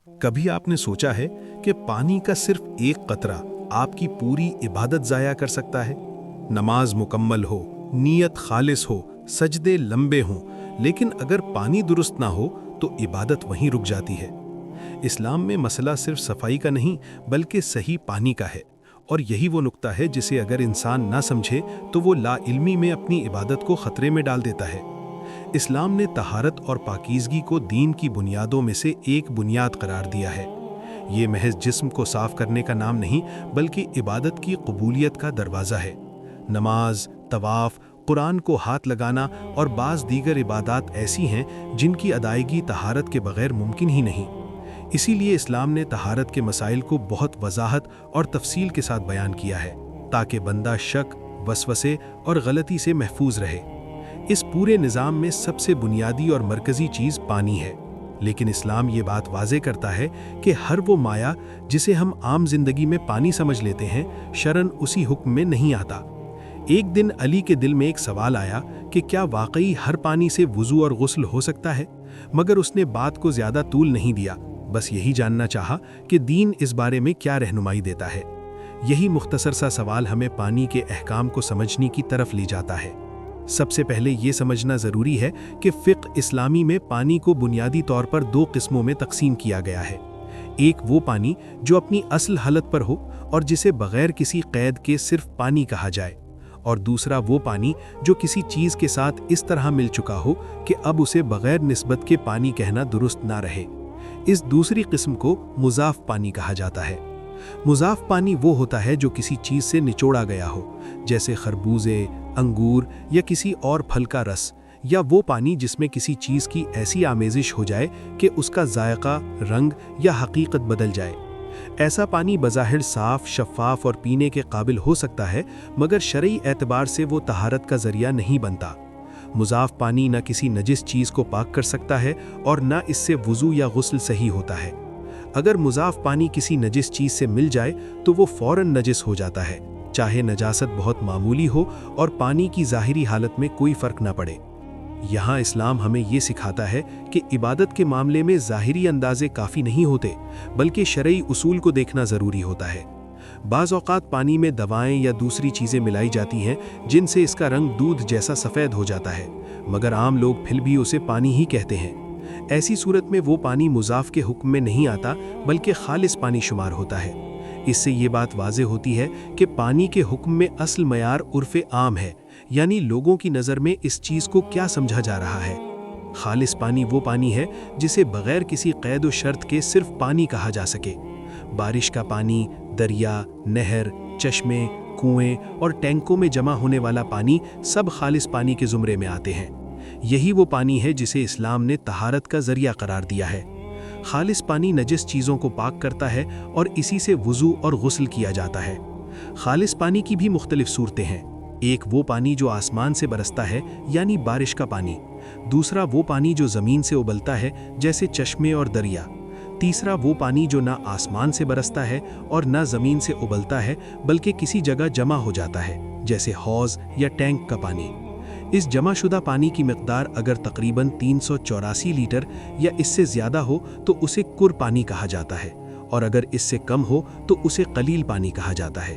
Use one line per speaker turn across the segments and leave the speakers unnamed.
کبھی آپ نے سوچا ہے کہ پانی کا صرف ایک قطرہ آپ کی پوری عبادت ضائع کر سکتا ہے؟ نماز مکمل ہو، نیت خالص ہو، سجدے لمبے ہوں، لیکن اگر پانی درست نہ ہو تو عبادت وہیں رک جاتی ہے۔ اسلام میں مسئلہ صرف صفائی کا نہیں بلکہ صحیح پانی کا ہے، اور یہی وہ نقطہ ہے جسے اگر انسان نہ سمجھے تو وہ لا علمی میں اپنی عبادت کو خطرے میں ڈال دیتا ہے۔ اسلام نے طہارت اور پاکیزگی کو دین کی بنیادوں میں سے ایک بنیاد قرار دیا ہے۔ یہ محض جسم کو صاف کرنے کا نام نہیں بلکہ عبادت کی قبولیت کا دروازہ ہے۔ نماز، طواف، قرآن کو ہاتھ لگانا اور بعض دیگر عبادات ایسی ہیں جن کی ادائیگی طہارت کے بغیر ممکن ہی نہیں۔ اسی لیے اسلام نے طہارت کے مسائل کو بہت وضاحت اور تفصیل کے ساتھ بیان کیا ہے تاکہ بندہ شک، وسوسے اور غلطی سے محفوظ رہے۔ اس پورے نظام میں سب سے بنیادی اور مرکزی چیز پانی ہے، لیکن اسلام یہ بات واضح کرتا ہے کہ ہر وہ مایہ جسے ہم عام زندگی میں پانی سمجھ لیتے ہیں، شرعاً اسی حکم میں نہیں آتا۔ ایک دن علی کے دل میں ایک سوال آیا کہ کیا واقعی ہر پانی سے وضو اور غسل ہو سکتا ہے؟ مگر اس نے بات کو زیادہ طول نہیں دیا، بس یہی جاننا چاہا کہ دین اس بارے میں کیا رہنمائی دیتا ہے۔ یہی مختصر سا سوال ہمیں پانی کے احکام کو سمجھنے کی طرف لے جاتا ہے۔ سب سے پہلے یہ سمجھنا ضروری ہے کہ فقہ اسلامی میں پانی کو بنیادی طور پر دو قسموں میں تقسیم کیا گیا ہے۔ ایک وہ پانی جو اپنی اصل حالت پر ہو اور جسے بغیر کسی قید کے صرف پانی کہا جائے، اور دوسرا وہ پانی جو کسی چیز کے ساتھ اس طرح مل چکا ہو کہ اب اسے بغیر نسبت کے پانی کہنا درست نہ رہے۔ اس دوسری قسم کو مضاف پانی کہا جاتا ہے۔ مضاف پانی وہ ہوتا ہے جو کسی چیز سے نچوڑا گیا ہو، جیسے خربوزے، انگور یا کسی اور پھل کا رس، یا وہ پانی جس میں کسی چیز کی ایسی آمیزش ہو جائے کہ اس کا ذائقہ، رنگ یا حقیقت بدل جائے۔ ایسا پانی بظاہر صاف، شفاف اور پینے کے قابل ہو سکتا ہے، مگر شرعی اعتبار سے وہ طہارت کا ذریعہ نہیں بنتا۔ مضاف پانی نہ کسی نجس چیز کو پاک کر سکتا ہے اور نہ اس سے وضو یا غسل صحیح ہوتا ہے۔ اگر مضاف پانی کسی نجس چیز سے مل جائے تو وہ فوراً نجس ہو جاتا ہے، چاہے نجاست بہت معمولی ہو اور پانی کی ظاہری حالت میں کوئی فرق نہ پڑے۔ یہاں اسلام ہمیں یہ سکھاتا ہے کہ عبادت کے معاملے میں ظاہری اندازے کافی نہیں ہوتے، بلکہ شرعی اصول کو دیکھنا ضروری ہوتا ہے۔ بعض اوقات پانی میں دوائیں یا دوسری چیزیں ملائی جاتی ہیں جن سے اس کا رنگ دودھ جیسا سفید ہو جاتا ہے، مگر عام لوگ پھر بھی اسے پانی ہی کہتے ہیں۔ ایسی صورت میں وہ پانی مضاف کے حکم میں نہیں آتا بلکہ خالص پانی شمار ہوتا ہے۔ اس سے یہ بات واضح ہوتی ہے کہ پانی کے حکم میں اصل معیار عرف عام ہے، یعنی لوگوں کی نظر میں اس چیز کو کیا سمجھا جا رہا ہے۔ خالص پانی وہ پانی ہے جسے بغیر کسی قید و شرط کے صرف پانی کہا جا سکے۔ بارش کا پانی، دریا، نہر، چشمے، کنویں اور ٹینکوں میں جمع ہونے والا پانی سب خالص پانی کے زمرے میں آتے ہیں۔ یہی وہ پانی ہے جسے اسلام نے طہارت کا ذریعہ قرار دیا ہے۔ خالص پانی نجس چیزوں کو پاک کرتا ہے اور اسی سے وضو اور غسل کیا جاتا ہے۔ خالص پانی کی بھی مختلف صورتیں ہیں۔ ایک وہ پانی جو آسمان سے برستا ہے، یعنی بارش کا پانی۔ دوسرا وہ پانی جو زمین سے ابلتا ہے، جیسے چشمے اور دریا۔ تیسرا وہ پانی جو نہ آسمان سے برستا ہے اور نہ زمین سے ابلتا ہے بلکہ کسی جگہ جمع ہو جاتا ہے، جیسے حوض یا ٹینک کا پانی۔ اس جمع شدہ پانی کی مقدار اگر تقریباً 384 لیٹر یا اس سے زیادہ ہو تو اسے کر پانی کہا جاتا ہے، اور اگر اس سے کم ہو تو اسے قلیل پانی کہا جاتا ہے۔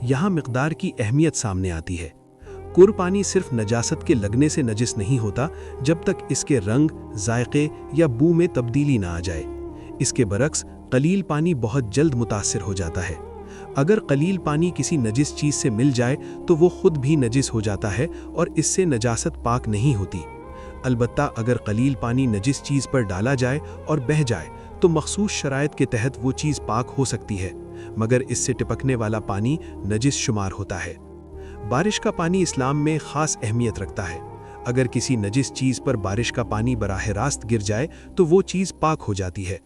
یہاں مقدار کی اہمیت سامنے آتی ہے۔ کر پانی صرف نجاست کے لگنے سے نجس نہیں ہوتا جب تک اس کے رنگ، ذائقے یا بو میں تبدیلی نہ آ جائے۔ اس کے برعکس قلیل پانی بہت جلد متاثر ہو جاتا ہے۔ اگر قلیل پانی کسی نجس چیز سے مل جائے تو وہ خود بھی نجس ہو جاتا ہے اور اس سے نجاست پاک نہیں ہوتی۔ البتہ اگر قلیل پانی نجس چیز پر ڈالا جائے اور بہہ جائے تو مخصوص شرائط کے تحت وہ چیز پاک ہو سکتی ہے، مگر اس سے ٹپکنے والا پانی نجس شمار ہوتا ہے۔ بارش کا پانی اسلام میں خاص اہمیت رکھتا ہے۔ اگر کسی نجس چیز پر بارش کا پانی براہ راست گر جائے تو وہ چیز پاک ہو جاتی ہے۔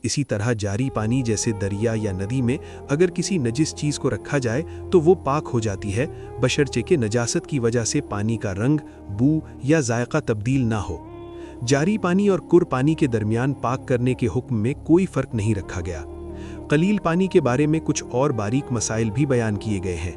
اسی طرح جاری پانی جیسے دریا یا ندی میں اگر کسی نجس چیز کو رکھا جائے تو وہ پاک ہو جاتی ہے، بشرطے کہ نجاست کی وجہ سے پانی کا رنگ، بو یا ذائقہ تبدیل نہ ہو۔ جاری پانی اور کر پانی کے درمیان پاک کرنے کے حکم میں کوئی فرق نہیں رکھا گیا۔ قلیل پانی کے بارے میں کچھ اور باریک مسائل بھی بیان کیے گئے ہیں۔